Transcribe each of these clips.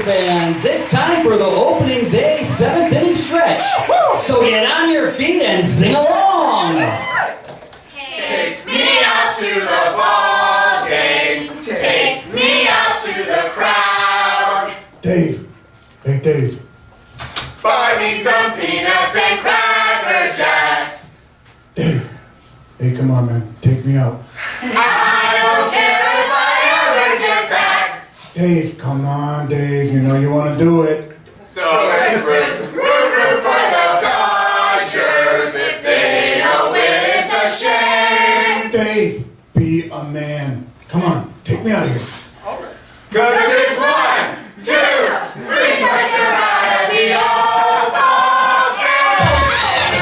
fans, it's time for the opening day 7th inning stretch. So get on your feet and sing along. Take me out to the ball game. Take me out to the crowd. Dave. Hey, Dave. Buy me some peanuts and Cracker Jacks. Dave. Hey, come on, man. Take me out. I don't care if I ever get back. Dave, come on, Dave. You know you want to do it. So let's root for the Dodgers. If they don't win, it's a shame. Dave, be a man. Come on, take me out of here. Cause it's 1, 2, 3 strikes you're out of the all-ball game.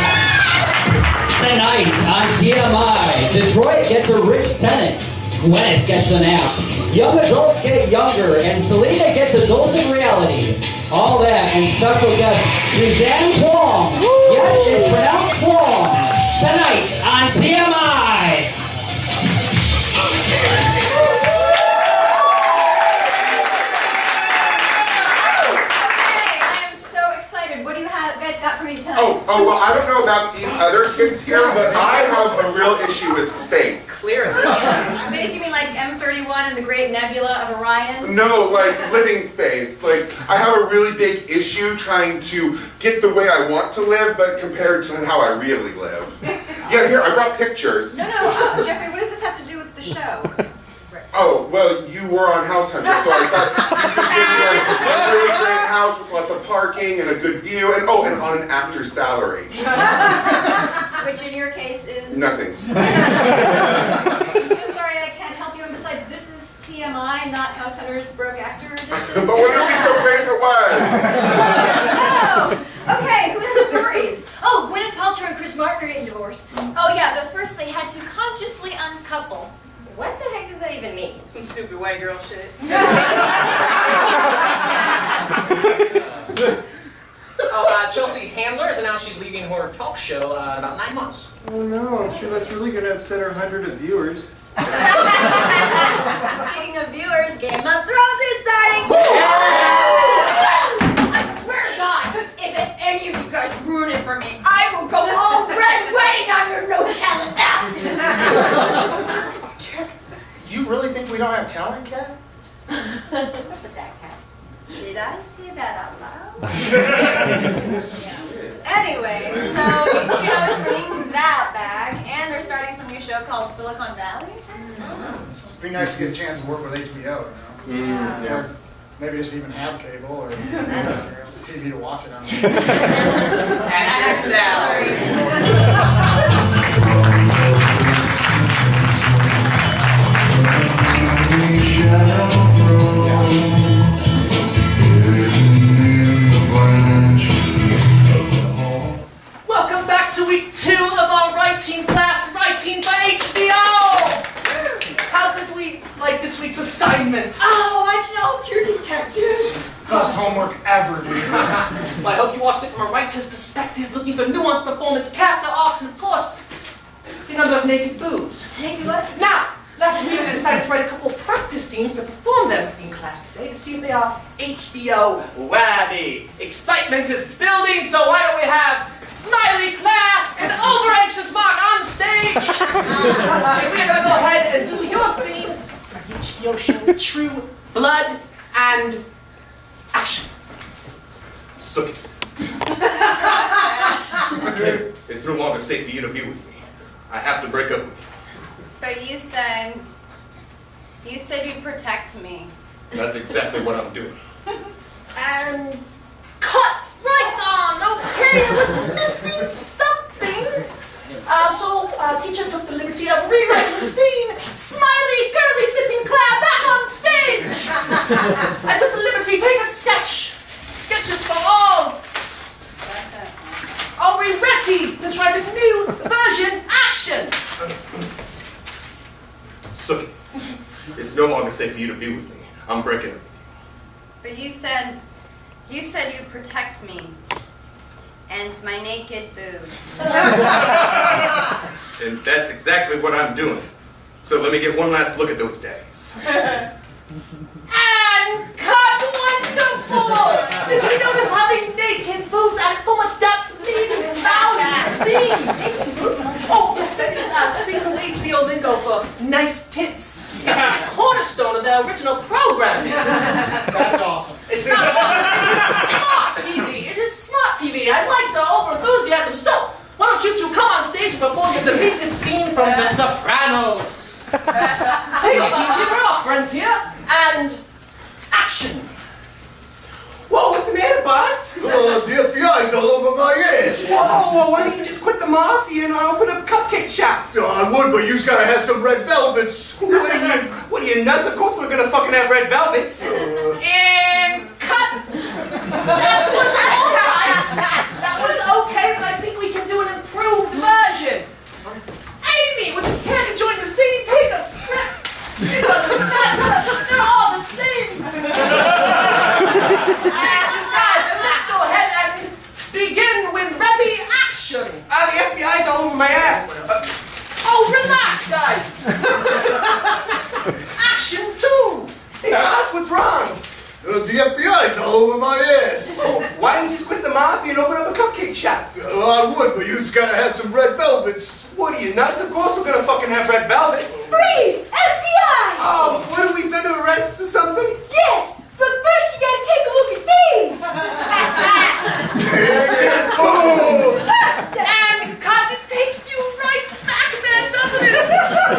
Tonight on TMI, Detroit gets a rich tenant. Gwyneth gets a nap. Young adults get younger, and Serena gets a dose of reality. All that and special guest Suzanne Whang. Yes, it's pronounced Whang. Tonight on TMI. What do you guys got for me tonight? Oh, well, I don't know about these other kids here, but I have a real issue with space. Clearly. Space, you mean like M31 and the Great Nebula of Orion? No, like living space. Like, I have a really big issue trying to get the way I want to live, but compared to how I really live. Yeah, here, I brought pictures. No, Jeffrey, what does this have to do with the show? Oh, well, you were on House Hunter, so I thought you could give me a really great house with lots of parking and a good view, and on an actor's salary. Which in your case is? Nothing. I'm so sorry I can't help you, and besides, this is TMI, not House Hunter's Broke Actor Edition. But wouldn't it be so great if it was? No! Okay, who has stories? Oh, Gwyneth Paltrow and Chris Martin are getting divorced. Oh yeah, but first they had to consciously uncouple. What the heck does that even mean? Some stupid white girl shit. Chelsea Handler has announced she's leaving her talk show in about 9 months. Oh no, I'm sure that's really going to upset our 100 of viewers. Speaking of viewers, Game of Thrones is starting! I swear to God, if any of you guys ruin it for me, I will go all red wedding on your no-talent asses! You really think we don't have talent, Kat? What's up with that, cat? Did I say that out loud? Anyway, so HBO is bringing that back, and they're starting some new show called Silicon Valley. It'd be nice to get a chance to work with HBO, you know? Yeah. Or maybe just even have cable or TV to watch it on. And salary. Welcome back to week 2 of our writing class, Writing by HBO! How did we like this week's assignment? Oh, I know, True Detective. Best homework ever, dude. Well, I hope you watched it from a writer's perspective, looking for nuanced performance, character arcs, and of course, the number of naked boobs. Naked what? Now, last week I decided to write a couple of practice scenes to perform them in class today to see if they are HBO worthy. Excitement is building, so why don't we have Smiley Claire and Over-Anxious Mark on stage? And we're going to go ahead and do your scene for the HBO show True Blood and Action. Suck it. It's no longer safe for you to be with me. I have to break up with you. But you said you'd protect me. That's exactly what I'm doing. And cut! Right on! Okay, I was missing something. So, teacher took the liberty of rewriting the scene. Smiley, girly, sitting Claire back on stage. I took the liberty, take a sketch. Sketches for all. Are we ready to try the new version action? Suck it. It's no longer safe for you to be with me. I'm breaking up with you. But you said you'd protect me. And my naked boobs. And that's exactly what I'm doing. So let me get one last look at those days. And cut! wonderful! Did you notice how the naked boobs add so much depth, meaning, and value to the scene? Oh, yes, that is a secret HBO lingo for nice tits. It's the cornerstone of their original programming. That's awesome. It's not awesome, it is smart TV. It is smart TV. I like the over-enthusiasm. Still, why don't you two come on stage and perform the deleted scene from The Sopranos? Take it easy, we're all friends here. And action. Whoa, what's the matter, boss? The FBI's all over my ass. Whoa, why don't you just quit the mafia and open up a cupcake shop? I would, but you's gotta have some red velvets. What are you, nuts? Of course we're gonna fucking have red velvets. And cut! That was alright! That was okay, but I think we can do an improved version. Amy, would you care to join the scene? Take a script! They're all the same! Guys, let's go ahead and begin with ready action! The FBI's all over my ass. Oh, relax, guys! Action 2! Hey, boss, what's wrong? The FBI's all over my ass. Oh, why don't you just quit the mafia and open up a cupcake shop? I would, but you's gotta have some red velvets. What are you, nuts? Of course we're gonna fucking have red velvets. Freeze! FBI! Oh, what are we under arrest or something? Yes! But first you gotta take a look at these! And cut, it takes you right back there, doesn't it?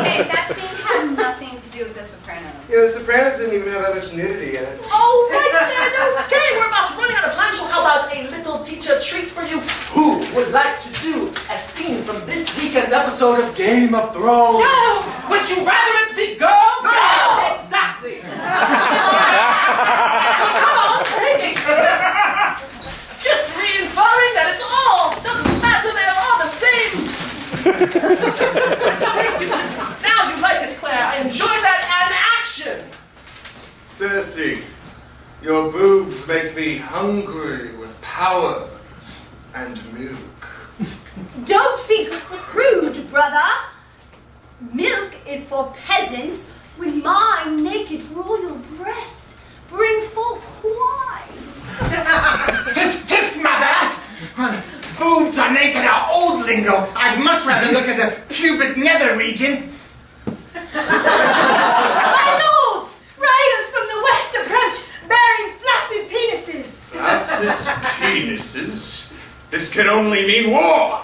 Hey, that scene had nothing to do with The Sopranos. Yeah, The Sopranos didn't even have that much nudity in it. Oh, right then, okay, we're about to run out of time, so how about a little teacher treat for you? Who would like to do a scene from this weekend's episode of Game of Thrones? No! Would you rather it be girls? No! Exactly! So come on, take a script. Just reinforcing that it's all, doesn't matter, they're all the same. Now you like it, Claire. I enjoy that, and action! Cersei, your boobs make me hungry with power and milk. Don't be crude, brother. Milk is for peasants when my naked royal breast bring forth wine. Tisk, mother! Boobs are naked are old lingo. I'd much rather look at the pubic nether region. My lords! Riders from the west approach, bearing flaccid penises. Flaccid penises? This can only mean war!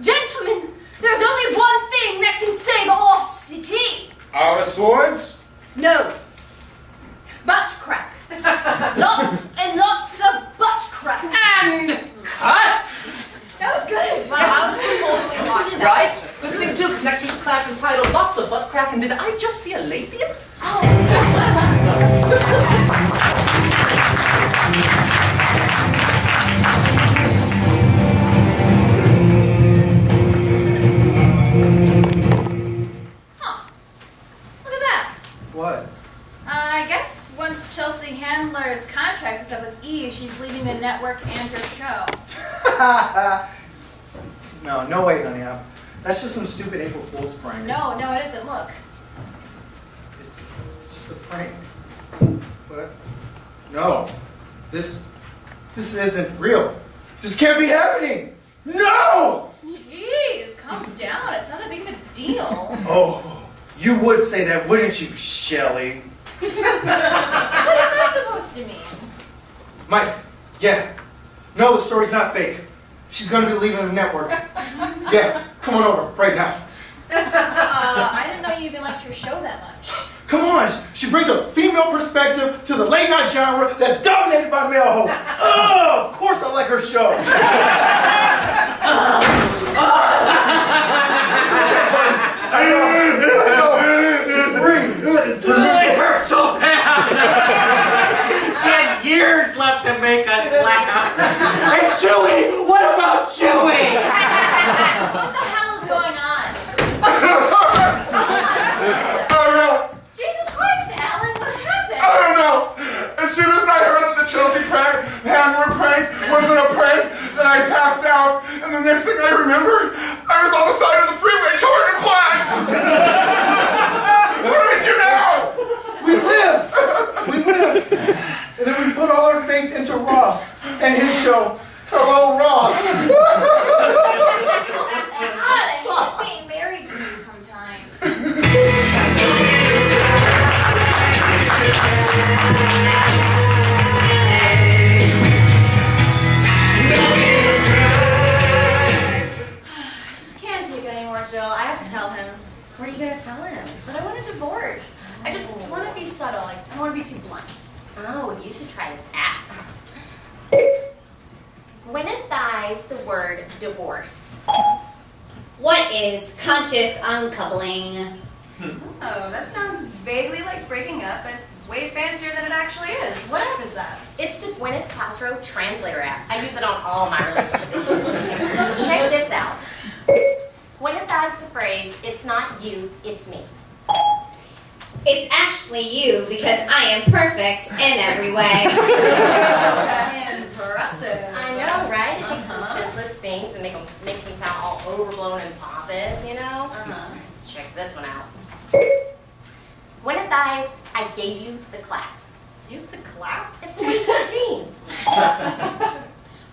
Gentlemen, there's only one thing that can save our city. Our swords? No. Butt crack. Lots and lots of butt crack. And cut! That was good. My house will totally watch that. Right? Good thing too, because next week's class is titled Lots of Butt Crack, and did I just see a labia? Oh, yes. Huh. Look at that. What? I guess once Chelsea Handler's contract is up with E, she's leaving the network and her show. No way, honey. That's just some stupid April Fool's prank. No, it isn't. Look. It's just a prank. What? No. This isn't real. This can't be happening. No! Jeez, calm down. It's not that big of a deal. Oh, you would say that, wouldn't you, Shelley? What is that supposed to mean? Mike, yeah. No, the story's not fake. She's gonna be leaving the network. Yeah, come on over, right now. I didn't know you even liked your show that much. Come on, she brings a female perspective to the late night genre that's dominated by male hosts. Oh, of course I like her show. I know. Just breathe. It hurts so bad. She has years left to make us laugh. And Chewie, what about Chewie? What the hell is going on? Jesus Christ, Alan, what happened? I don't know. As soon as I heard that the Chelsea Handler prank wasn't a prank, then I passed out. And the next thing I remembered, I was on the side of the freeway covered in black. What do we do now? We live. anymore, Jill. I have to tell him. What are you gonna tell him? That I want a divorce. I just want to be subtle. Like, I don't want to be too blunt. Oh, you should try this app. Gwyneth buys the word divorce. What is conscious uncoupling? Oh, that sounds vaguely like breaking up, but way fancier than it actually is. What app is that? It's the Gwyneth Paltrow Translator app. I use it on all my relationship issues. Check this out. Gwyneth buys the phrase, "It's not you, it's me." It's actually you because I am perfect in every way. Impressive. I know, right? It takes the simplest things and makes them sound all overblown and pompous, you know? Check this one out. Gwyneth buys, I gave you the clap. You have the clap? It's 2014.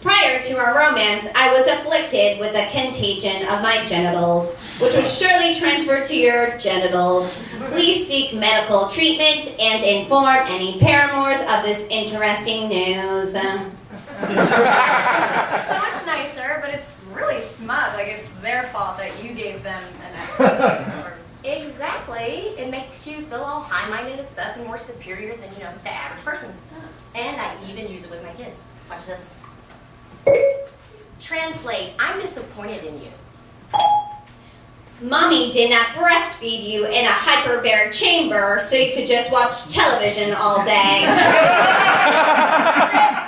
Prior to our romance, I was afflicted with a contagion of my genitals, which was surely transferred to your genitals. Please seek medical treatment and inform any paramours of this interesting news. So it's nicer, but it's really smug. Like it's their fault that you gave them an extra. Exactly. It makes you feel all high-minded and stuff and more superior than, you know, the average person. And I even use it with my kids. Watch this. Translate, I'm disappointed in you. Mommy did not breastfeed you in a hyperbaric chamber so you could just watch television all day.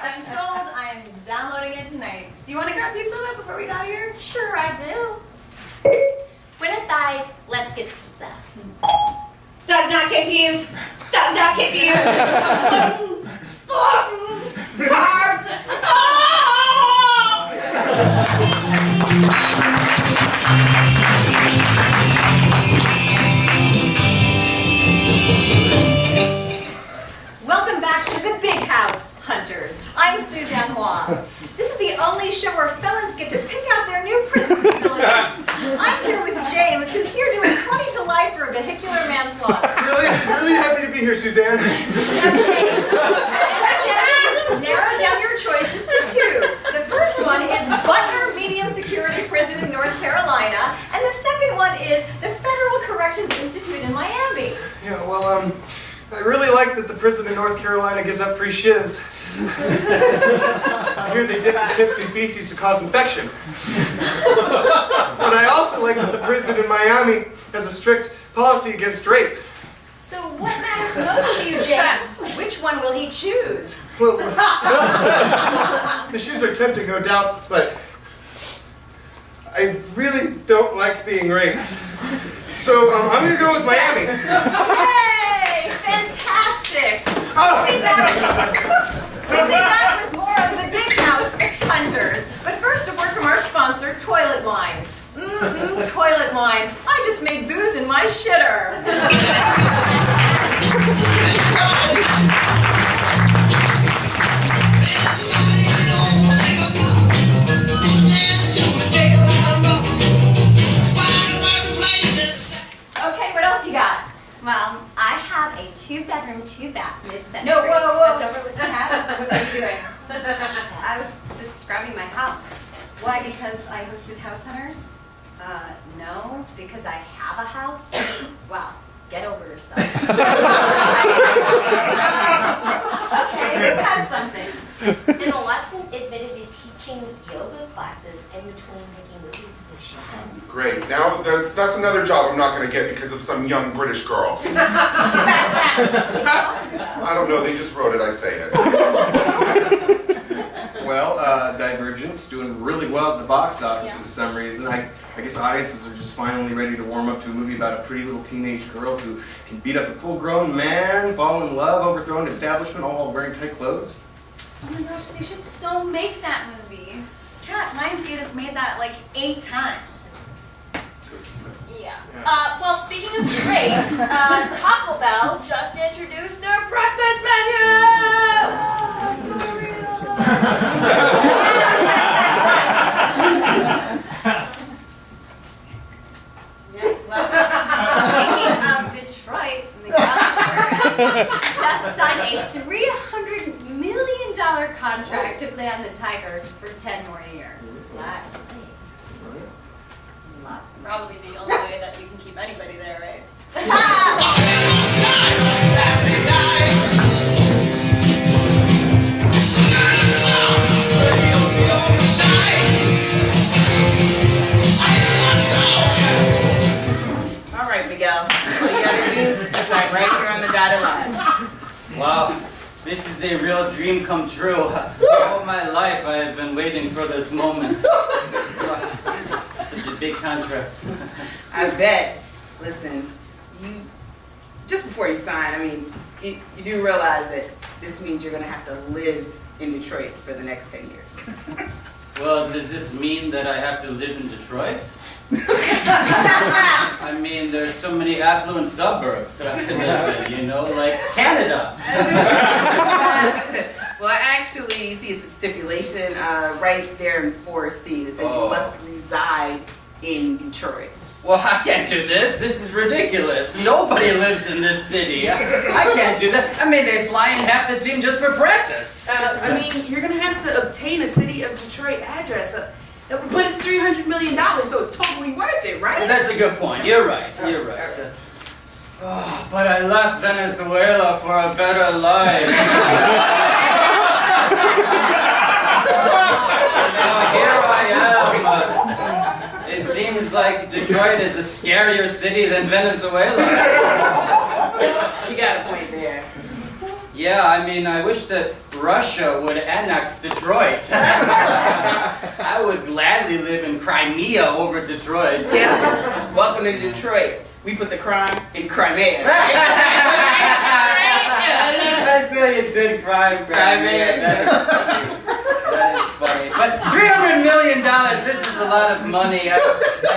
I'm sold. I'm downloading it tonight. Do you want to grab pizza though before we got here? Sure, I do. Gwyneth buys, let's get pizza. Does not compute. Does not compute. Carbs. Welcome back to the Big House, Hunters. I'm Suzanne Whang. This is the only show where felons get to pick out their new prison facilities. I'm here with James, who's here doing 20 to life for vehicular manslaughter. Really happy to be here, Suzanne. Now, James, narrow down your choices to two. The first one is Butler Medium Security Prison in North Carolina, and the second one is the Federal Corrections Institute in Miami. Yeah, well, I really like that the prison in North Carolina gives up free shivs. I hear they dip the tips in feces to cause infection. But I also like that the prison in Miami has a strict policy against rape. So what matters most to you, James? Which one will he choose? Well, the shoes are tempting, no doubt, but I really don't like being raped. So I'm going to go with Miami. Hey, fantastic! We'll be back with more of the Big House Hunters. But first, a word from our sponsor, Toilet Wine. Toilet wine. I just made booze in my shitter. Okay, what else you got? Well, I have a 2-bedroom, 2-bath mid-century. No, whoa. That's overly What are you doing? I was describing my house. Why? Because I hosted House Hunters? No, because I have a house. Wow, get over yourself. Okay, who has something? Emma Watson admitted to teaching yoga classes in between making movies. Great. Now that's another job I'm not going to get because of some young British girl. I don't know. They just wrote it. I say it. Well, Divergent's doing really well at the box office for some reason. I guess audiences are just finally ready to warm up to a movie about a pretty little teenage girl who can beat up a full-grown man, fall in love, overthrow an establishment, all while wearing tight clothes. Oh my gosh, they should so make that movie. Cat, Lionsgate has made that like 8 times. Yeah. Well, speaking of great, Taco Bell just introduced their breakfast menu! Speaking of Detroit, just signed a $300 million contract to play on the Tigers for 10 more years. Lots of Probably the only way that you can keep anybody there, right? All right, Miguel. All you gotta do is sign right here on the dotted line. Wow, this is a real dream come true. All my life I have been waiting for this moment. Such a big contract. I bet. Listen, just before you sign, I mean, you do realize that this means you're gonna have to live in Detroit for the next 10 years. Well, does this mean that I have to live in Detroit? I mean, there's so many affluent suburbs that I can live in, like Canada. Well, actually, see, it's a stipulation right there in 4C that says you must reside in Detroit. Well, I can't do this. This is ridiculous. Nobody lives in this city. I can't do that. I mean, they fly in half the team just for practice. I mean, you're going to have to obtain a city of Detroit address. But it's $300 million, so it's totally worth it, right? Well, that's a good point. You're right. You're right. But I left Venezuela for a better life. Now here I am. It seems like Detroit is a scarier city than Venezuela. You got a point there. Yeah, I mean, I wish that Russia would annex Detroit. I would gladly live in Crimea over Detroit. Yeah. Welcome to Detroit. We put the crime in Crimea. That's how you did crime, Crimea. That is funny. But $300 million, this is a lot of money. I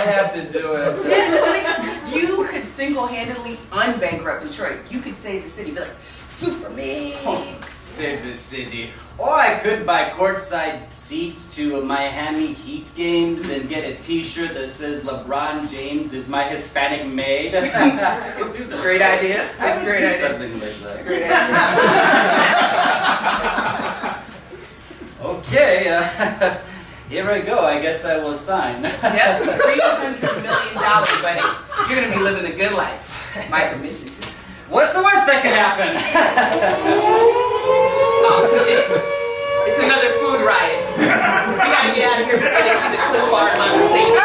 have to do it. Yeah, just think, you could single-handedly unbankrupt Detroit. You could save the city. Be like, Superman! Save the city. Or I could buy courtside seats to Miami Heat games and get a t-shirt that says LeBron James is my Hispanic maid. Great idea. That's a great idea. Something like that. That's a great idea. Okay, here I go. I guess I will sign. Yep, $300 million, buddy. You're going to be living a good life. My permission to. What's the worst that could happen? Oh, shit. It's another food riot. We gotta get out of here before they see the Cliff Bar in my Mercedes.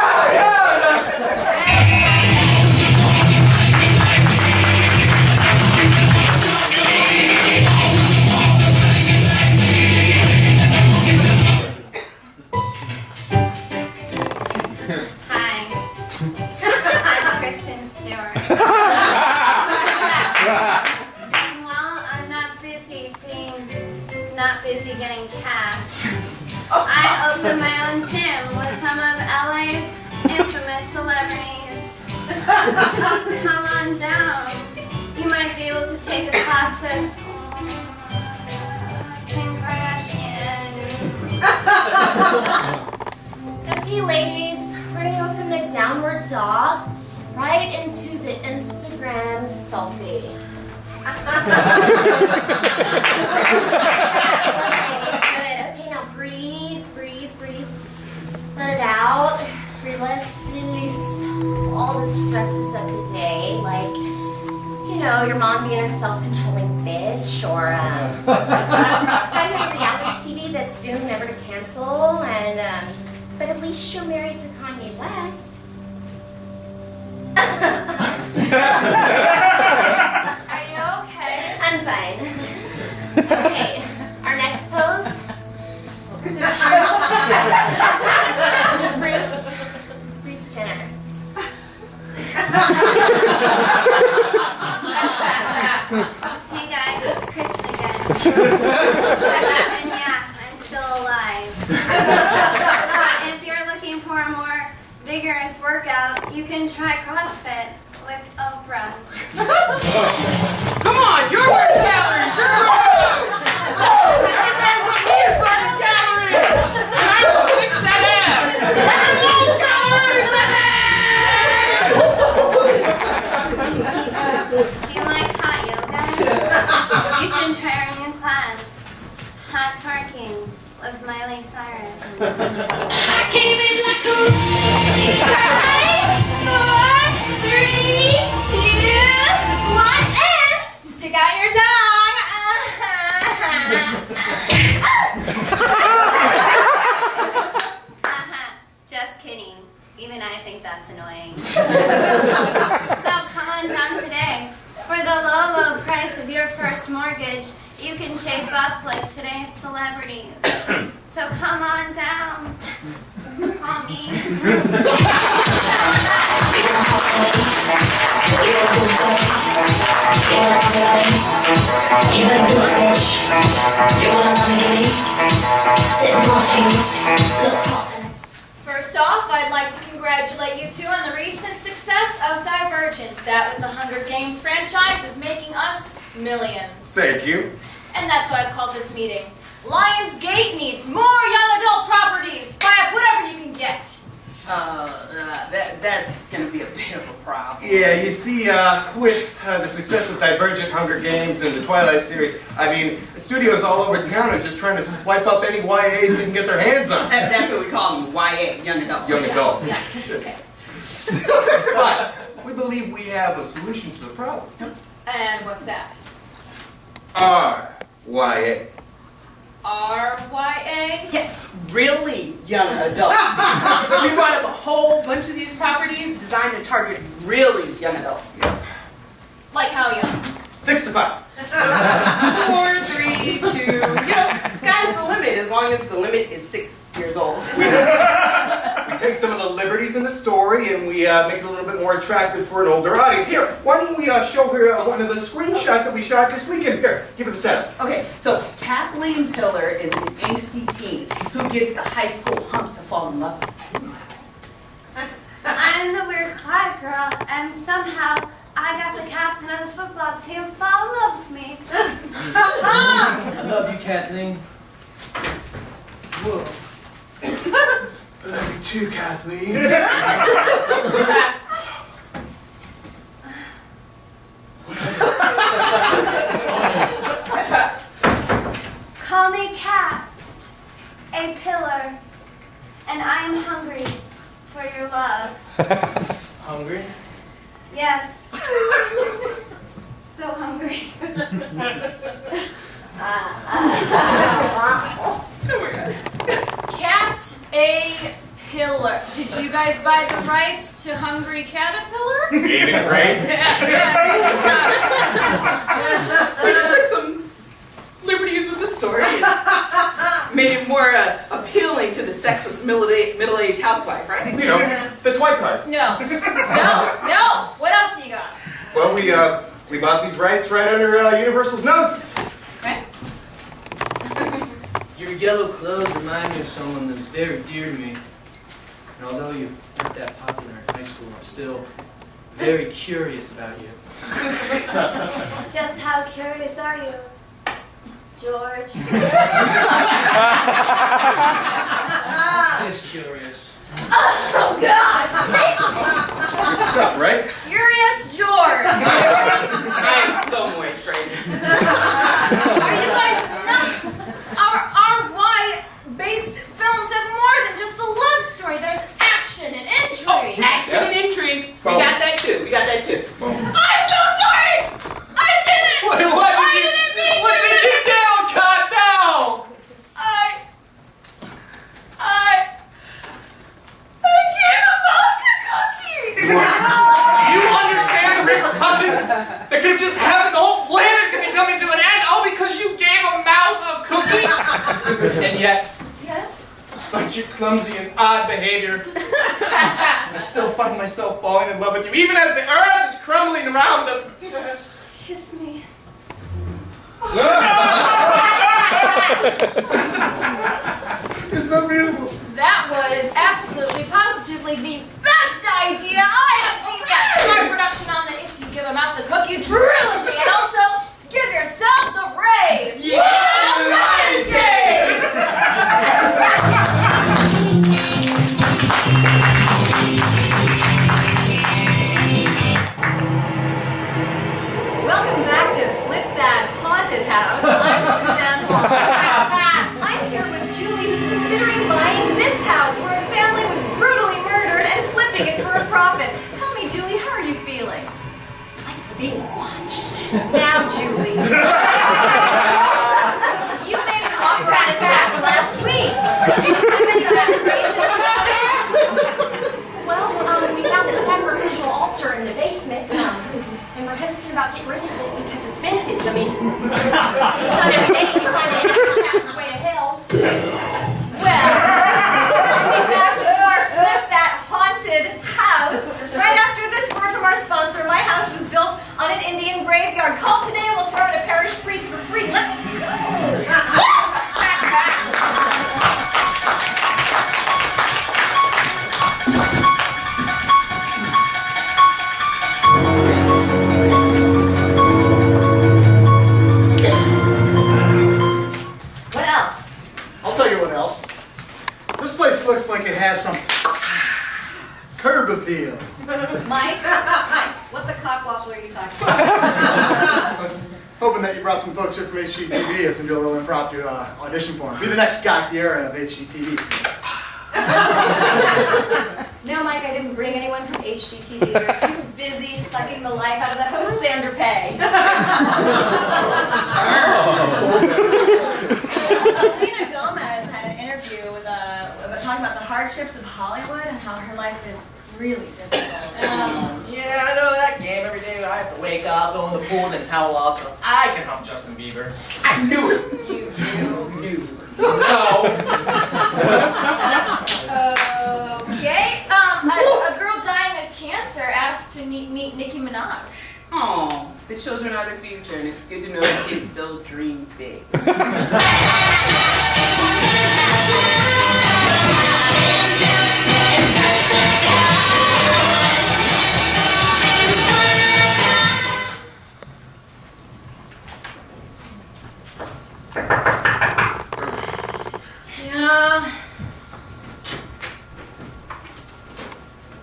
Hi. I'm Kristen Stewart. Well, I'm not busy getting cash. I opened my own gym with some of LA's infamous celebrities. Come on down. You might be able to take a class at Kim Kardashian. Okay, ladies, we're gonna go from the downward dog right into the Instagram selfie. Good. Okay, now breathe. Let it out. Release all the stresses of the day, like, your mom being a self-controlling bitch, or reality TV that's doomed never to cancel, and but at least you're married to Kanye West. Are you okay? I'm fine. Okay, our next pose. Bruce Jenner. Hey guys, it's Kristen again. And yeah, I'm still alive. If you're looking for a more vigorous workout, you can try CrossFit with Oprah. Come on, you're burning calories! Everybody with me is burning calories! And I'm gonna fix that ass! Do you like hot yoga? You should try our new class, Hot Twerking with Miley Cyrus. I came in like a So come on down today. For the low, low price of your first mortgage, you can shape up like today's celebrities. So come on down. Call me. First off, I'd like to congratulate you two on the recent success of Divergent. That with the Hunger Games franchise is making us millions. Thank you. And that's why I've called this meeting. Lionsgate needs more young adult properties. Buy up whatever you can get. That's gonna be a bit of a problem. Yeah, you see, with the success of Divergent, Hunger Games, and the Twilight series, I mean, the studios all over town are just trying to swipe up any YAs they can get their hands on. That's what we call them, YA, young adults. Young adults. Yeah. Okay. But we believe we have a solution to the problem. And what's that? R.Y.A. R.Y.A.? Yes, really young adults. We brought up a whole bunch of these properties designed to target really young adults. Yep. Like how young? 6 to 5. 4, 3, 2, sky's the limit as long as the limit is 6 years old. We take some of the liberties in the story and we make it a little bit more attractive for an older audience. Here, why don't we show her one of the screenshots that we shot this weekend? Here, give it a setup. Okay, so Kathleen Pillar is an angsty teen who gets the high school hump to fall in love with. I'm the weird quiet girl, and somehow I got the captain of the football team fall in love with me. I love you, Kathleen. Whoa. I love you too, Kathleen. Call me Cat, a pillar, and I am hungry for your love. Hungry? Yes. So hungry. Cat a pillar. Did you guys buy the rights to Hungry Caterpillar? Ain't it great? We just took some liberties with the story and made it more appealing to the sexist middle-aged housewife, right? You know, the Twilight Times. No. No. What else do you got? Well, we bought these rights right under Universal's noses. Okay. Your yellow clothes remind me of someone that's very dear to me. And although you're not that popular in high school, I'm still very curious about you. Just how curious are you, George? Just curious. Oh, God! Good stuff, right? Furious George! I am so moist right now. Are you guys nuts? Our R.Y.A.-based films have more than just a love story. There's action and intrigue. Oh, action and intrigue. We got that too. I'm so sorry! I didn't! What did you do, Cut? No! I gave a mouse a cookie! Do you understand the repercussions? That could have just happened. The whole planet could be coming to an end, all because you gave a mouse a cookie? And yet, Yes? despite your clumsy and odd behavior, I still find myself falling in love with you, even as the earth is crumbling around us. Kiss me. It's so beautiful. That was absolutely, positively the best idea I have seen yet. Smart production on the If You Give a Mouse a Cookie trilogy, and also give yourselves a raise. Welcome back to Flip That Haunted House. I'm Suzanne Whang. I'm here with Julie, who's considering buying this house where a family was brutally murdered and flipping it for a profit. Tell me, Julie, how are you feeling? Like being watched. Now, Julie. You made an offer at his house last week. Do you have any reservations about it? Well, we found a sacrificial altar in in the basement, and we're hesitant about getting rid of it because it's vintage. I mean, it's not every day you find it passageway to hell. Well, we'll be back with more Flip That Haunted House right after this word from our sponsor. My house was built on an Indian graveyard. Call today and we'll throw it a parish priest for free. Let's go. What else? I'll tell you what else. This place looks like it has some curb appeal. Mike, what the cock waffle are you talking about? I was hoping that you brought some folks here from HGTV and do a little impromptu audition for them. Be the next Guy Fieri of HGTV. No, Mike, I didn't bring anyone from HGTV. They're too busy sucking the life out of that host Xander Pay. Selena Gomez had an interview with talking about the hardships of Hollywood and how her life is really difficult. Yeah, I know that game. Every day I have to wake up, go in the pool, then towel off, so I can help Justin Bieber. I knew it. You do. No. Okay. A girl dying of cancer asked to meet Nicki Minaj. Oh, the children are the future, and it's good to know the kids still dream big. Yeah.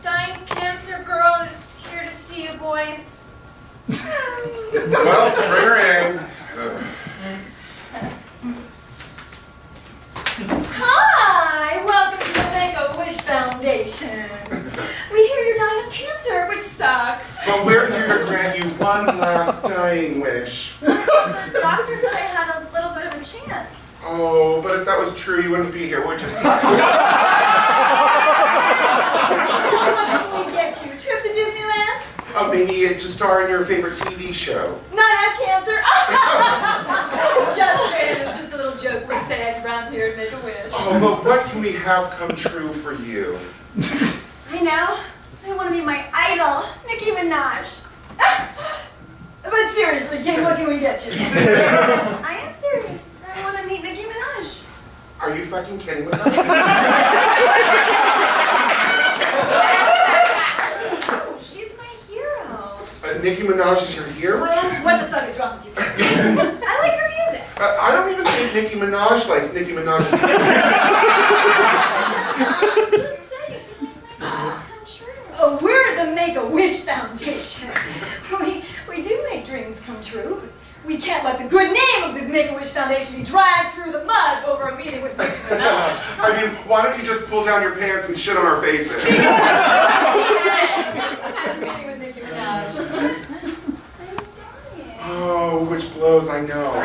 Dying cancer girl is here to see you boys. Well, bring her in. Hi, welcome to the Make-A-Wish Foundation. We hear you're dying of cancer, which sucks. But we're here to grant you one last dying wish. The doctor said I had a little bit of a chance. Oh, but if that was true, you wouldn't be here, would you? What can we get you? Trip to Disneyland? Maybe to star in your favorite TV show. Not have cancer? Just kidding, it's just a little joke we say around here and make a wish. Oh, but what can we have come true for you? I know. I want to be my idol, Nicki Minaj. But seriously, Kate, what can we get you? I am serious. I want to meet Nicki Minaj. Are you fucking kidding with us? Oh, she's my hero. Nicki Minaj is your hero? What the fuck is wrong with you? I like her music. I don't even think Nicki Minaj likes Nicki Minaj's music. Just saying, you make my dreams come true. Oh, we're the Make-A-Wish Foundation. We do make dreams come true. We can't let the good name of the Make-A-Wish Foundation be dragged through the mud over a meeting with Nicki Minaj. I mean, why don't you just pull down your pants and shit on our faces? That's a meeting with Nicki Minaj. Oh, which blows, I know.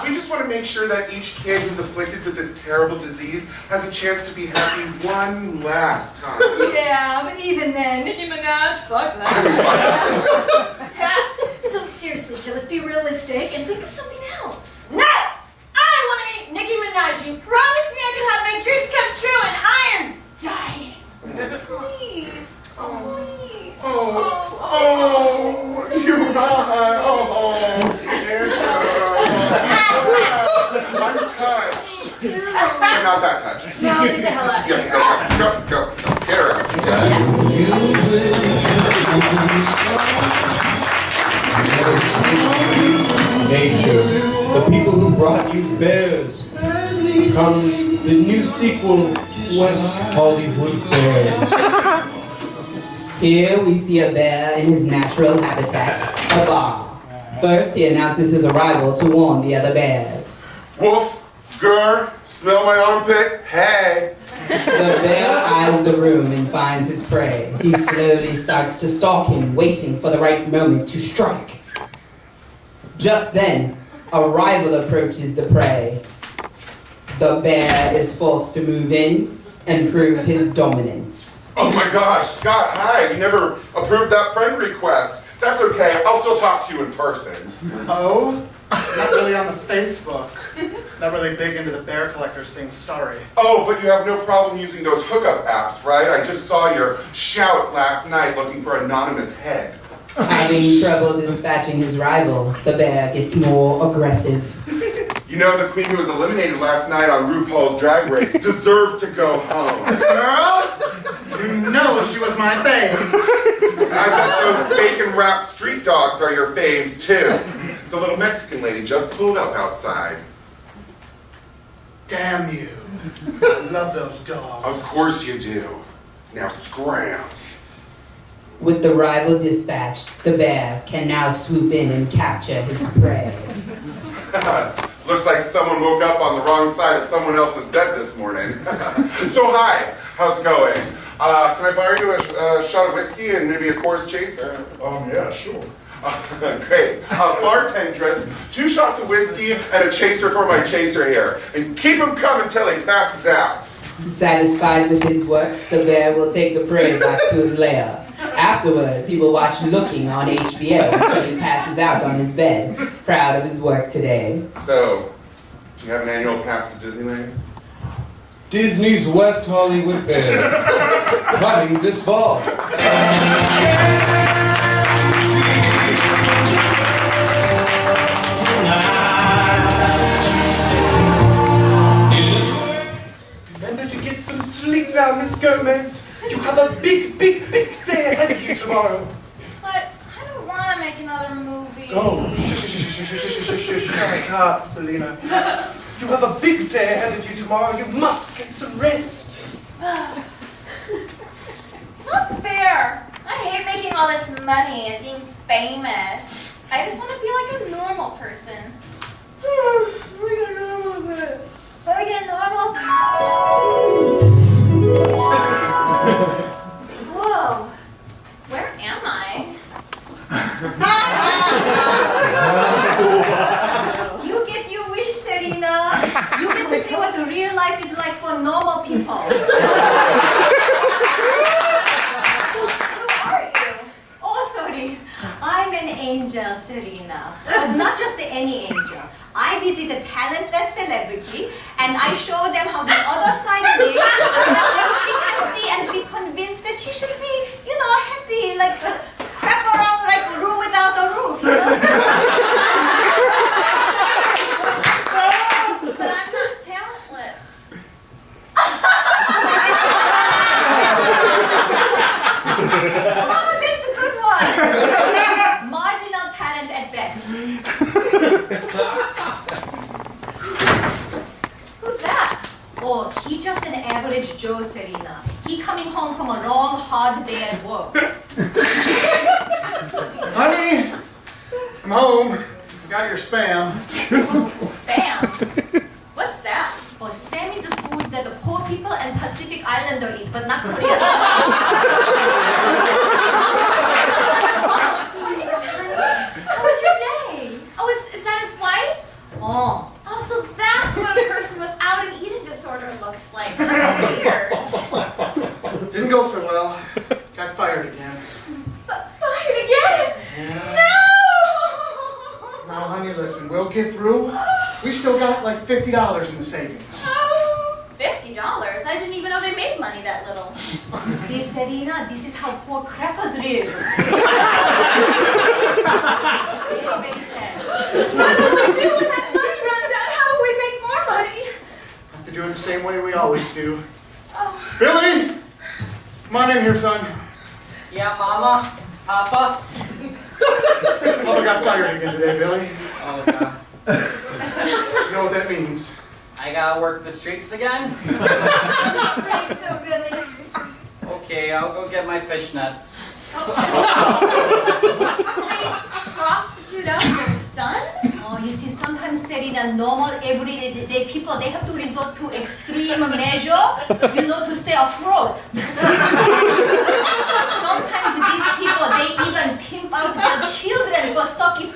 We just want to make sure that each kid who's afflicted with this terrible disease has a chance to be happy one last time. Yeah, but even then, Nicki Minaj, fuck that. So seriously, kid, let's be realistic and think of something else. No! I want to meet Nicki Minaj. You promised me I could have my dreams come true, and I am dying. Please. Please. I'm touched. I'm not that touched. No, get the hell out of here. Yeah, go. Get her out. Nature, the people who brought you bears. Comes the new sequel, West Hollywood Bears. Here we see a bear in his natural habitat, a bar. First, he announces his arrival to warn the other bears. Woof, grr, smell my armpit, hey. The bear eyes the room and finds his prey. He slowly starts to stalk him, waiting for the right moment to strike. Just then, a rival approaches the prey. The bear is forced to move in, and prove his dominance. Oh my gosh, Scott, hi. You never approved that friend request. That's okay. I'll still talk to you in person. Oh? Not really on the Facebook. Not really big into the bear collectors thing, sorry. Oh, but you have no problem using those hookup apps, right? I just saw your shout last night looking for anonymous head. Having trouble dispatching his rival, the bear gets more aggressive. You know, the queen who was eliminated last night on RuPaul's Drag Race deserved to go home. Girl, you know she was my fave. I bet those bacon-wrapped street dogs are your faves, too. The little Mexican lady just pulled up outside. Damn you. I love those dogs. Of course you do. Now scram. With the rival dispatched, the bear can now swoop in and capture his prey. Looks like someone woke up on the wrong side of someone else's bed this morning. So hi, how's it going? Can I borrow you a shot of whiskey and maybe a course chaser? Yeah, sure. Great. Bartendress, 2 shots of whiskey and a chaser for my chaser here. And keep him coming till he passes out. Satisfied with his work, the bear will take the prey back to his lair. Afterwards, he will watch Looking on HBO until he passes out on his bed, proud of his work today. So, do you have an annual pass to Disneyland? Disney's West Hollywood Bears. Coming this fall. Remember to get some sleep now, Miss Gomez. You have a big, big, big day ahead of you tomorrow. But I don't want to make another movie. Oh, shut up, Selena. You have a big day ahead of you tomorrow. You must get some rest. It's not fair. I hate making all this money and being famous. I just want to be like a normal person. Like a normal person. Like a normal person. Whoa. Where am I? You get your wish, Serena. You get to see what real life is like for normal people. Who are you? Oh, sorry. I'm an angel, Serena. But not just any angel. I visit a talentless celebrity and I show them how the other side lives so she can see and be convinced that she should be, you know, happy, like crap around like a room without a roof, you know? But I'm not talentless. Oh, that's a good one. Marginal talent at best. Who's that? Oh, he just an average Joe, Serena. He coming home from a long, hard day at work. Honey, I'm home. Got your spam. Spam? What's that? Oh, spam is a food that the poor people and Pacific Islander eat, but not Korean. How was your day? Oh, is that his wife? Oh. Oh, so that's what a person without an eating disorder looks like. Weird. Didn't go so well. Got fired again. Fired again? Yeah. No! Now, honey, listen, we'll get through. We still got like $50 in the savings. $50? I didn't even know they made money that little. See, Serena, this is how poor crackers live. Very, very sad. What will we do when that money runs out? How will we make more money? Have to do it the same way we always do. Oh. Billy! Come on in here, son. Yeah, Mama? Papa? Papa got fired again today, Billy. Oh, God. You know what that means? I gotta work the streets again? I'm afraid so, Billy. Okay, I'll go get my fishnets. A prostitute out your son? Oh, you see, sometimes Serena, normal, everyday people, they have to resort to extreme measure, you know, to stay afloat. Sometimes these people, they even pimp out their children for sucky.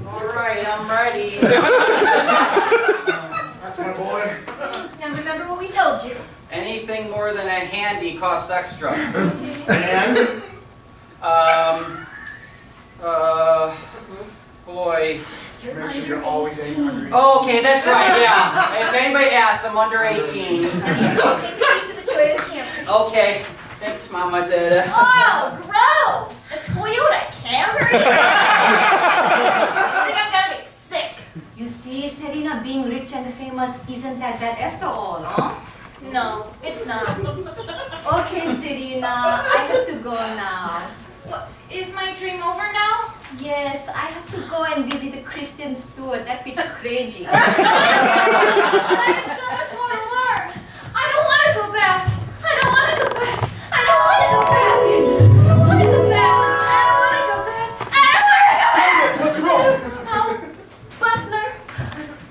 Alright, I'm ready. told you. Anything more than a handy costs extra. Boy. Make sure you're always 800. Oh, okay, that's right, yeah. If anybody asks, I'm under 18. Take the keys to the Toyota Camry. Okay, thanks, Mama Dada. Oh, gross! A Toyota Camry? I think I'm gonna be sick. You see, Serena, being rich and famous isn't that bad after all, huh? No, it's not. Okay, Serena, I have to go now. What, is my dream over now? Yes, I have to go and visit the Christian Stewart. That bitch crazy. I have so much more to learn. I don't want to go back. I don't want to go back. I don't want to go back. I don't want to go back. I don't want to go back. I don't want to go back. What's wrong? Oh, Butler,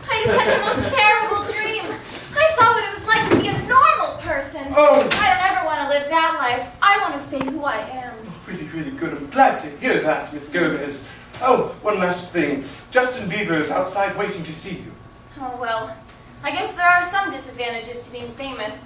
I just had the most terrible dream. I saw what it was like to be a normal person. Oh. I don't ever want to live that life. I want to stay who I am. Really, really good. I'm glad to hear that, Miss Gomez. Oh, one last thing. Justin Bieber is outside waiting to see you. Oh, well, I guess there are some disadvantages to being famous.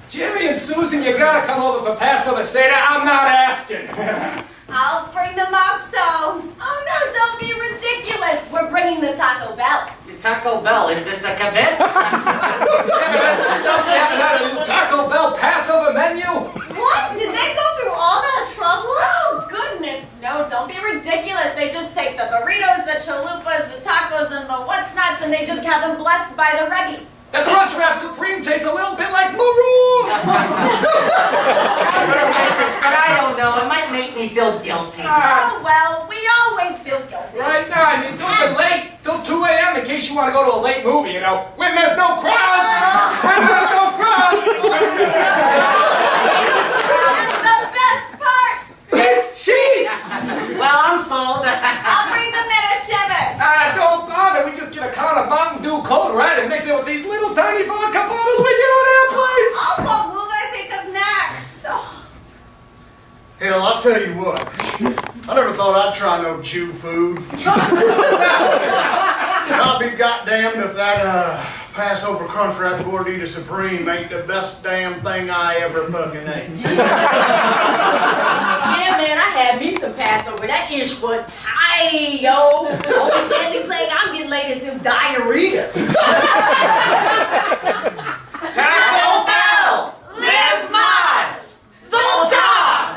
Jimmy and Susan, you gotta come over for Passover Seder. I'm not asking. I'll bring the matzo. Oh no, don't be ridiculous. We're bringing the Taco Bell. Taco Bell, is this a kibitz? Don't we haven't had a new Taco Bell Passover menu? What? Did they go through all that trouble? Oh goodness, no, don't be ridiculous. They just take the burritos, the chalupas, the tacos, and the what's nots, and they just have them blessed by the Rebbe. The Crunchwrap Supreme tastes a little bit like maroon. But I don't know, it might make me feel guilty. Oh well, we always feel guilty. Right now, I mean, don't be late till 2 a.m. in case you want to go to a late movie, you know, when there's no crowds. When there's no crowds. That's the best part. It's cheap. Well, I'm sold. I'll bring the Medashevitz. Don't bother. We just get a can of Mountain Dew Cold Red and mix it with these little tiny vodka bottles we get on airplanes. Oh, what will I think of next? Oh. Hell, I'll tell you what. I never thought I'd try no Jew food. I'll be goddamned if that Passover Crunchwrap Gordita Supreme ain't the best damn thing I ever fucking ate. Yeah, man, I had me some Passover. That ish was tight, yo. Only deadly plague I'm getting late is them diarrhea. Taco Bell! Live Mars! Zoltar!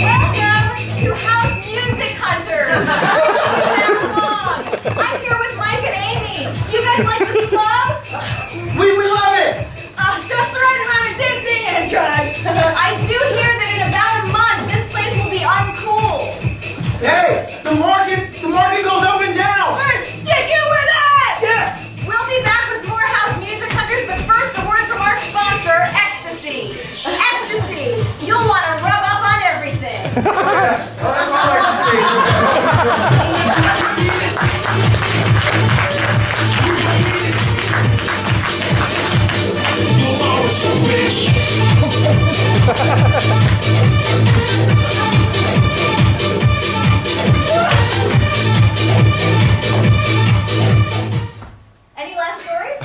Welcome to House Music Hunters! I'm here with Mike and Amy. Do you guys like this club? We love it! Just the right amount of dancing and drugs. I do hear that in about a month, this place will be uncool. Hey, the market goes up and down. We're sticking with it! Yeah. We'll be back with more House Music Hunters, but first a word from our sponsor, Ecstasy. Ecstasy, you'll want to rub up on everything. That's what I like to see. Any last stories?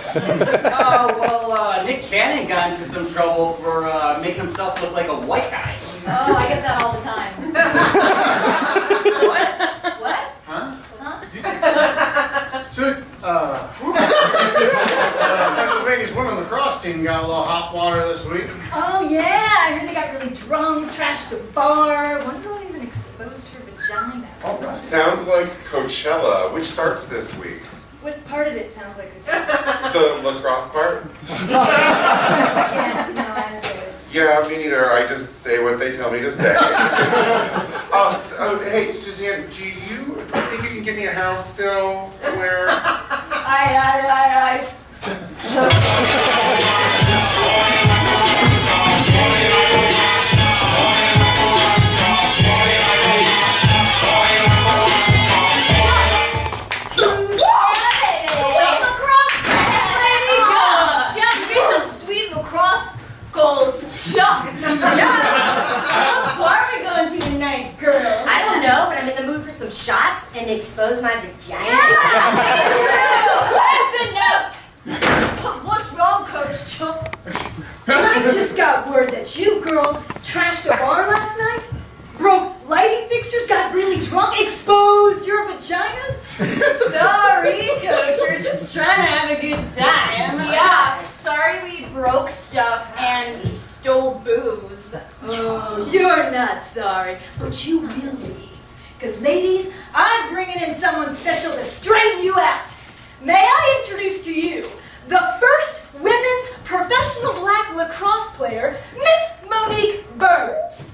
Nick Cannon got into some trouble for making himself look like a white guy. Oh, I get that all the time. What? Huh? Huh? So, Pennsylvania's women's lacrosse team got a little hot water this week. Oh yeah, I heard they got really drunk, trashed the bar. One girl even exposed her vagina. Sounds like Coachella, which starts this week. What part of it sounds like a joke? The lacrosse part? Yeah, no, I see it. Yeah, me neither. I just say what they tell me to say. Hey, Suzanne, do you think you can give me a house still somewhere? I. goals. Chuck. Where are we going to tonight, girl? I don't know, but I'm in the mood for some shots and to expose my vagina. That's enough! What's wrong, Coach Chuck? I just got word that you girls trashed a bar last night, broke lighting fixtures, got really drunk, exposed your vaginas. Sorry, Coach, we're just trying to have a good time. Yeah, sorry we broke stuff and stole booze. Oh, you're not sorry, but you will be. Because, ladies, I'm bringing in someone special to straighten you out. May I introduce to you the first women's professional black lacrosse player, Miss Monique Burns.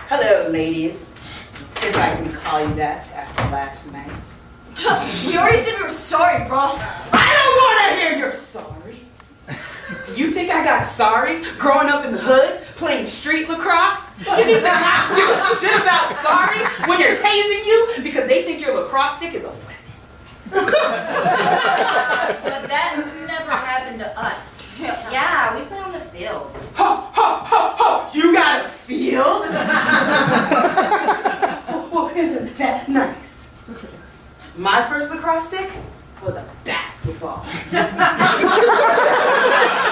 Hello, ladies. If I can call you that after last night. We already said we were sorry, bro. I don't want to hear you're sorry. You think I got sorry growing up in the hood, playing street lacrosse? You think the cops give a shit about sorry when you're tasing you because they think your lacrosse stick is a weapon? But that never happened to us. Yeah, we play on the field. Ho, ho, ho, ho! You got a field? Well, isn't that nice? My first lacrosse stick was a basketball. My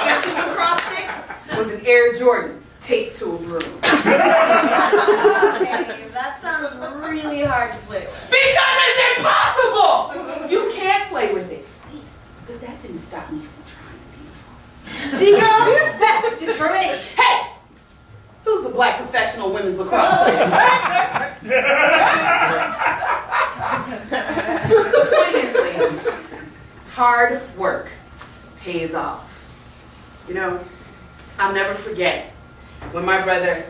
second lacrosse stick was an Air Jordan taped to a broom. Hey, that sounds really hard to play with. Because it's impossible! You can't play with it. But that didn't stop me from trying to be. See, girl? That's determination. Hey! Who's the black professional women's lacrosse player? The point is, ladies, hard work pays off. You know, I'll never forget when my brother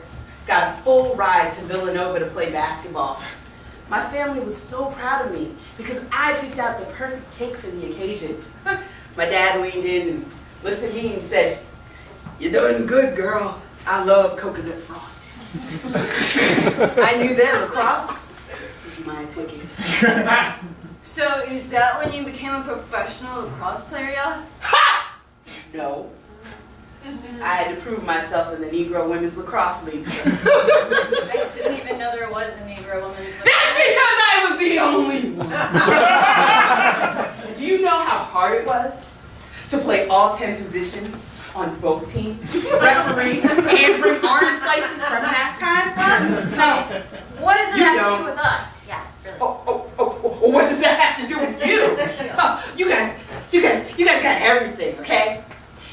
got a full ride to Villanova to play basketball. My family was so proud of me because I picked out the perfect cake for the occasion. My dad leaned in and looked at me and said, "You're doing good, girl. I love coconut frosting." I knew then lacrosse was my ticket. So is that when you became a professional lacrosse player, yeah? Ha! No. I had to prove myself in the Negro Women's Lacrosse League first. I didn't even know there was a Negro women's lacrosse. That's because I was the only one. Do you know how hard it was to play all 10 positions on both teams, referee, and bring orange slices from halftime? No. What does it have to do with us? Yeah, really. What does that have to do with you? Oh, you guys got everything, okay?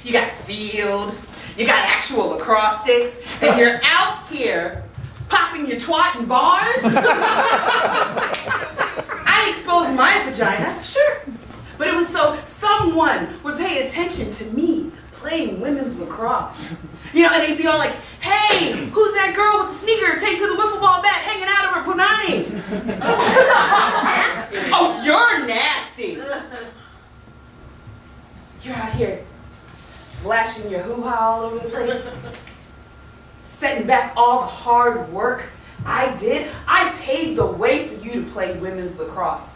You got field, you got actual lacrosse sticks, and you're out here popping your twat in bars? I exposed my vagina, sure. But it was so someone would pay attention to me playing women's lacrosse. You know, and they'd be all like, "Hey, who's that girl with the sneaker taped to the wiffle ball bat hanging out of her punani?" Nasty. Oh, you're nasty. You're out here flashing your hoo-ha all over the place, setting back all the hard work I did. I paved the way for you to play women's lacrosse.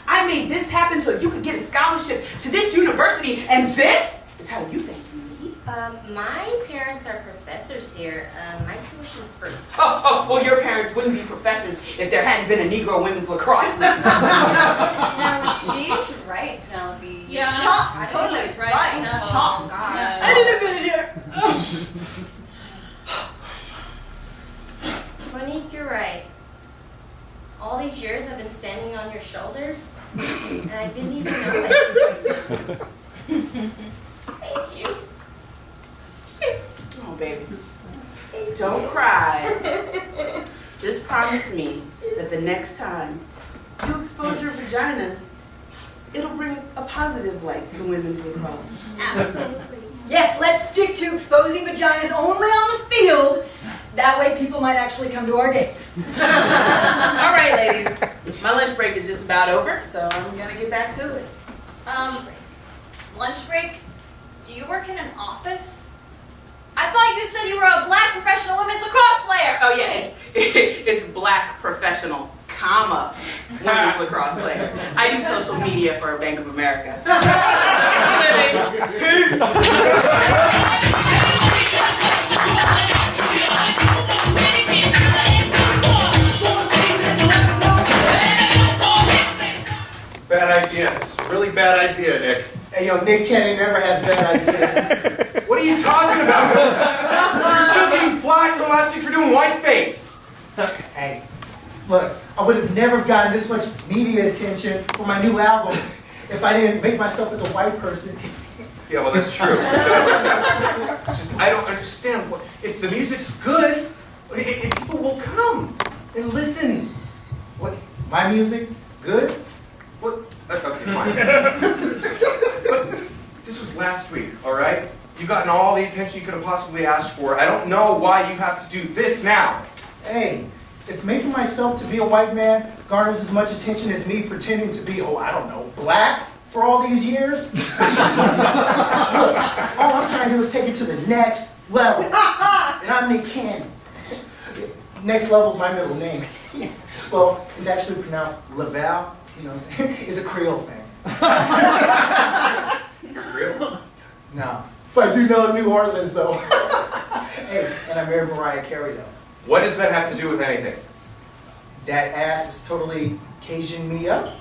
I made this happen so you could get a scholarship to this university, and this is how you thank me. My parents are professors here. My tuition's free. Oh, well, your parents wouldn't be professors if there hadn't been a Negro Women's Lacrosse League. No, she's right, Penelope. Yeah. Chalk, totally right. No. Chalk. I need a minute here. Monique, you're right. All these years I've been standing on your shoulders, and I didn't even know it. Thank you. Oh, baby. Don't cry. Just promise me that the next time you expose your vagina, it'll bring a positive light to women's lacrosse. Absolutely. Yes, let's stick to exposing vaginas only on the field. That way people might actually come to our games. All right, ladies. My lunch break is just about over, so I'm going to get back to it. Lunch break? Do you work in an office? I thought you said you were a black professional women's lacrosse player. Oh, yeah, it's black professional, comma, women's lacrosse player. I do social media for Bank of America. It's living. Nick Cannon never has bad ideas. What are you talking about? You're still getting flack from last week for doing whiteface. Hey, look, I would have never gotten this much media attention for my new album if I didn't make myself as a white person. Yeah, well, that's true. It's just, I don't understand. If the music's good, people will come and listen. What, my music? Good? What? Okay, fine. But this was last week, all right? You've gotten all the attention you could have possibly asked for. I don't know why you have to do this now. Hey, if making myself to be a white man garners as much attention as me pretending to be, I don't know, black for all these years, look, all I'm trying to do is take it to the next level. And I'm Nick Cannon. Next level's my middle name. Well, it's actually pronounced Laval. It's a Creole thing. Creole? No. But I do know New Orleans, though. Hey, and I married R.Y.A, though. What does that have to do with anything? That ass is totally Cajun me up.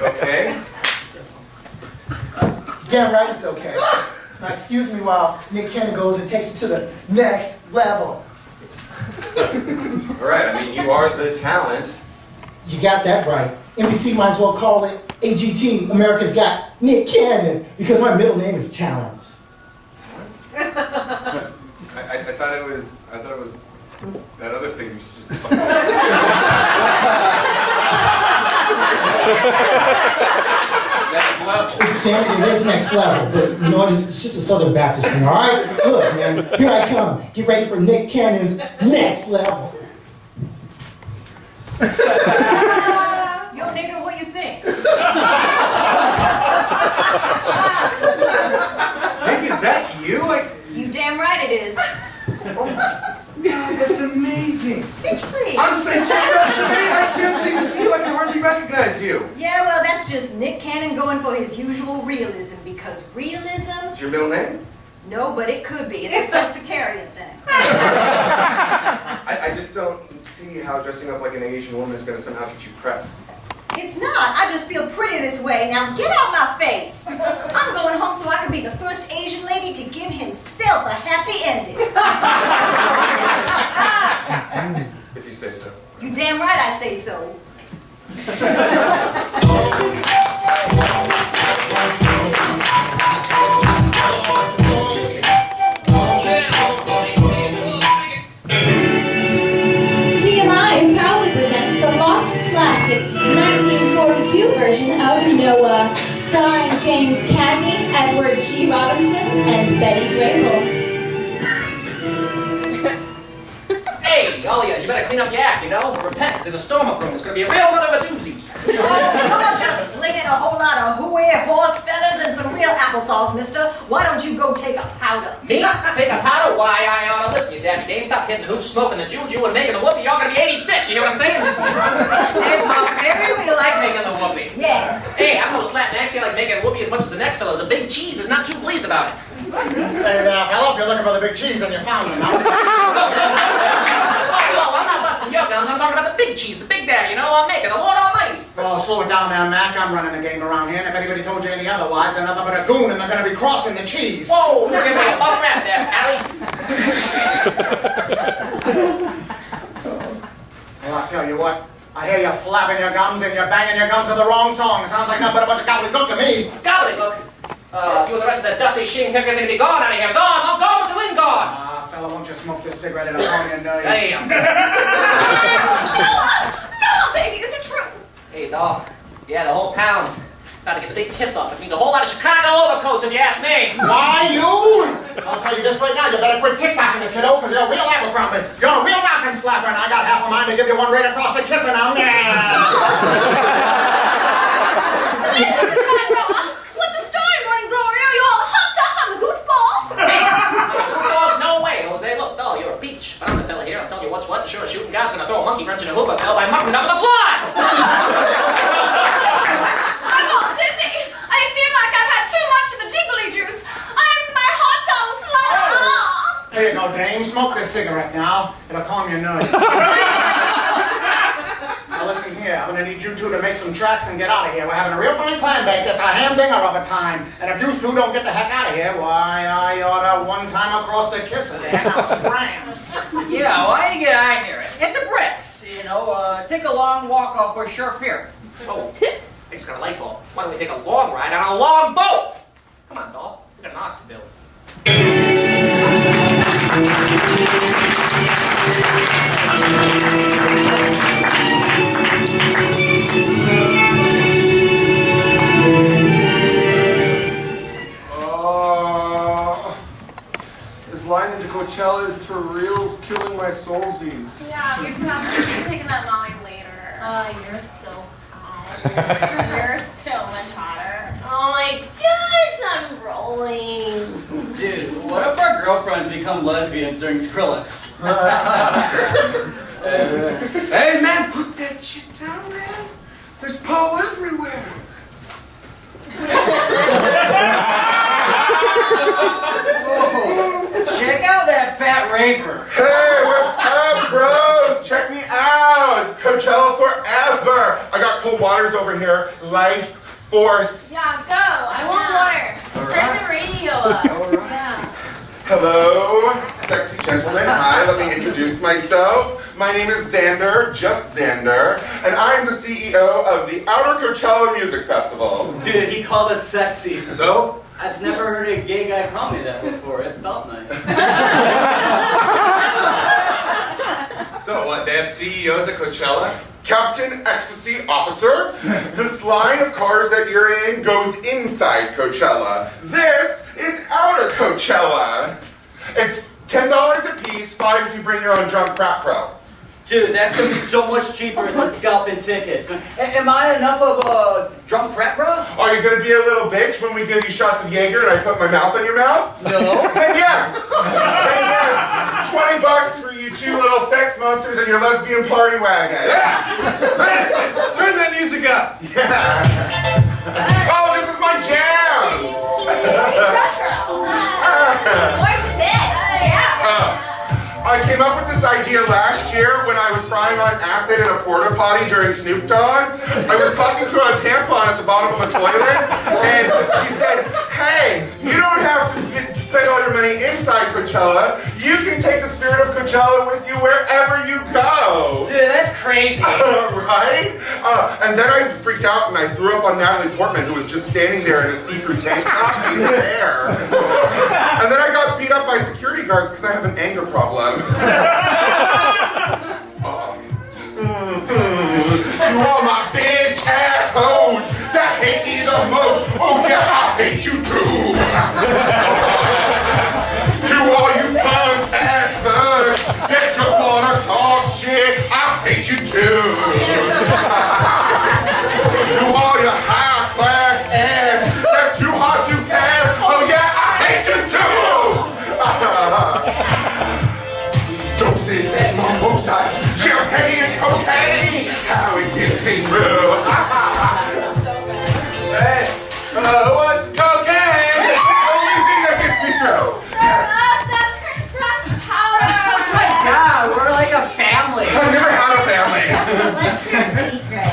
Okay. Damn right it's okay. Now excuse me while Nick Cannon goes and takes it to the next level. All right, I mean, you are the talent. You got that right. NBC might as well call it AGT, America's Got Nick Cannon, because my middle name is Talent. I thought it was that other thing was just next level. Damn it is next level, but you know what, it's just a Southern Baptist thing, all right? Look, man, here I come. Get ready for Nick Cannon's next level. Yo, nigga, what you think? Nick, is that you? You damn right it is. God, that's amazing. Bitch, please. It's just such a I can't believe it's you. I can hardly recognize you. Yeah, well, that's just Nick Cannon going for his usual realism, because realism... Is your middle name? No, but it could be. It's a Presbyterian thing. I just don't see how dressing up like an Asian woman is going to somehow get you press. It's not. I just feel pretty this way. Now get out my face. I'm going home so I can be the first Asian lady to give himself a happy ending. If you say so. You damn right I say so. TMI proudly presents the lost classic 1942 version of Noah, starring James Cagney, Edward G. Robinson, and Betty Grable. Hey, all of you better clean up your act, Repent, there's a storm up room. It's going to be a real mother of a doozy. You're just slinging a whole lot of hooey horse feathers and some real applesauce, mister. Why don't you go take a powder? Me? Take a powder? Why, I ought to listen, you daffy dame. Stop hitting the hooch, smoking the juju, and making the whoopee. You're going to be 86, you hear what I'm saying? Hey, Mom, maybe we like making the whoopee. Yeah. Hey, I'm no slap next. I like making whoopee as much as the next fellow. The big cheese is not too pleased about it. Say there, fella, if you're looking for the big cheese, then you found it. Oh, I'm not busting your guns. I'm talking about the big cheese, the big daddy, I'm making the Lord Almighty. Well, slow it down there, Mac. I'm running the game around here, and if anybody told you any otherwise, they're nothing but a goon, and they're going to be crossing the cheese. Whoa, look at me, a bug rap there, Callie. Well, I'll tell you what. I hear you flapping your gums and you're banging your gums to the wrong song. It sounds like nothing but a bunch of gobbledygook to me. Gobbledygook? You and the rest of that dusty sheen think they're going to be gone out of here. Gone, I'll go with the wind gone. Fella, won't you smoke this cigarette and I'll call you nerves? Hey, No, baby, is it true? Hey, dog. Yeah, the whole pound's about to get the big kiss off. It means a whole lot of Chicago overcoats, if you ask me. Why, you? I'll tell you this right now. You better quit TikToking the kiddo, because you're a real Abercrombie. You're a real knockin' slapper, and I got half a mind to give you one right across the kisser now. Listen to that, Noah. What's the story, Morning Glory? Are you all hopped up on the goofballs? Goofballs? No way, Jose. Look, no, you're a peach. But I'm the fella here. I'm telling you what's what. And sure, a shooting god's gonna throw a monkey wrench in a hoof bell by mucking it up with a fly. I'm all dizzy. I feel like I've had too much of the jiggly juice. My heart's all flutter. There you go, dame. Smoke this cigarette now. It'll calm your nerves. Now listen here. I'm gonna need you two to make some tracks and get out of here. We're having a real fine clam bake. It's a hamdinger of a time. And if you two don't get the heck out of here, why, I oughta one time across the kisses and house grams. Yeah, why don't you get out of here? Hit the bricks, take a long walk off our sharp pier. Oh, I just got a light bulb. Why don't we take a long ride on a long boat? Come on, doll. We got an ark to build. This line into Coachella is for reals, killing my soulsies. Yeah, you're probably taking that Molly later. Oh, you're so hot. You're so much hotter. Oh my gosh, I'm rolling. Dude, what if our girlfriends become lesbians during Skrillex? Hey man, put that shit down, man. There's Poe everywhere. Check out that fat raver. Hey, what's up, bros? Check me out. Coachella forever. I got cold waters over here. Life force. Yeah, go. I want water. Turn the radio up. Yeah. Hello, sexy gentlemen. Hi, let me introduce myself. My name is Xander, just Xander, and I'm the CEO of the Outer Coachella Music Festival. Dude, he called us sexy. So? I've never heard a gay guy call me that before. It felt nice. So what, they have CEOs at Coachella? Captain Ecstasy Officer, this line of cars that you're in goes inside Coachella. This is Outer Coachella. It's $10 a piece, $5 if you bring your own drunk frat bro. Dude, that's gonna be so much cheaper than scalping tickets. Am I enough of a drunk frat bro? Are you gonna be a little bitch when we give you shots of Jaeger and I put my mouth in your mouth? No. And yes! And yes! $20 for you two little sex monsters and your lesbian party wagon. Yeah! Madison, turn that music up! Yeah! Oh, this is my jam! What's this? Yeah. I came up with this idea last year when I was frying on acid in a porta potty during Snoop Dogg. I was talking to a tampon at the bottom of a toilet, and she said, hey, you don't have to spend all your money inside Coachella. You can take the spirit of Coachella with you wherever you go. Dude, that's crazy. Right? And then I freaked out and I threw up on Natalie Portman, who was just standing there in a see-through tank top in her hair. And then I got beat up by security guards because I have an anger problem. To all my bitch assholes that hate me the most, oh yeah, I hate you too. To all you punk ass thugs that just wanna talk shit, I hate you too. To all your high class ass that's too hot to pass, oh yeah, I hate you too. Doses and mimosas, champagne and cocaine, how it gets me through. Hey, what's cocaine? It's the only thing that gets me through. That princess powder! Oh my god, we're like a family. I've never had a family. What's your secret?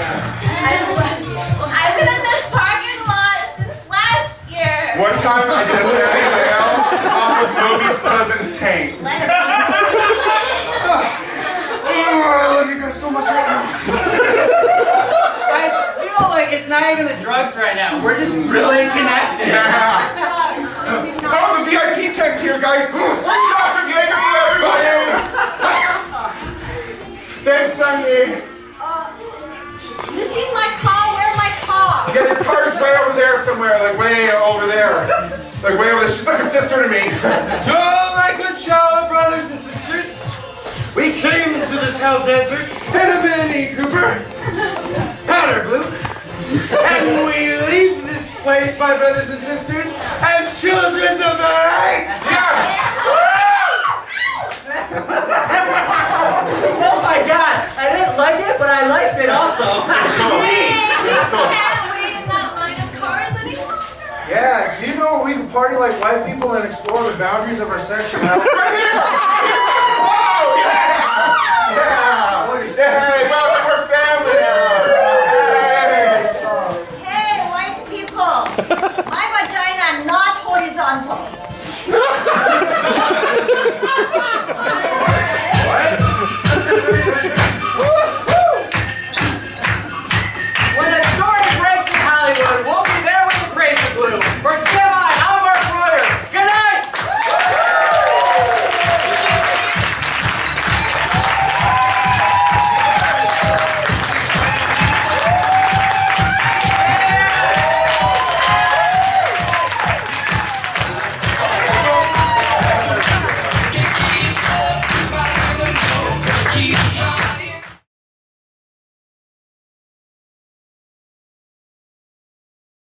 I've been in this parking lot since last year. One time I did a daddy whale off of Moby's cousin's tank. I love you guys so much right now. I feel like it's not even the drugs right now. We're just really connected. Yeah. Oh, the VIP tech's here, guys. 3 shots of Jaeger for everybody. Thanks, Sonny. You seen my car? Where's my car? Yeah, the car's way over there somewhere, like way over there. Like way over there. She's like a sister to me. To all my good Coachella brothers and sisters, we came to this hell desert in a Mini Cooper, powder blue, and we leave this place, my brothers and sisters, as children of the light. Yes! Oh my god, I didn't like it, but I liked it also. We can't wait in that line of cars any longer. Yeah, do you know where we can party like white people and explore the boundaries of our sexuality? Right here! Oh, yeah! Yeah! Hey, well,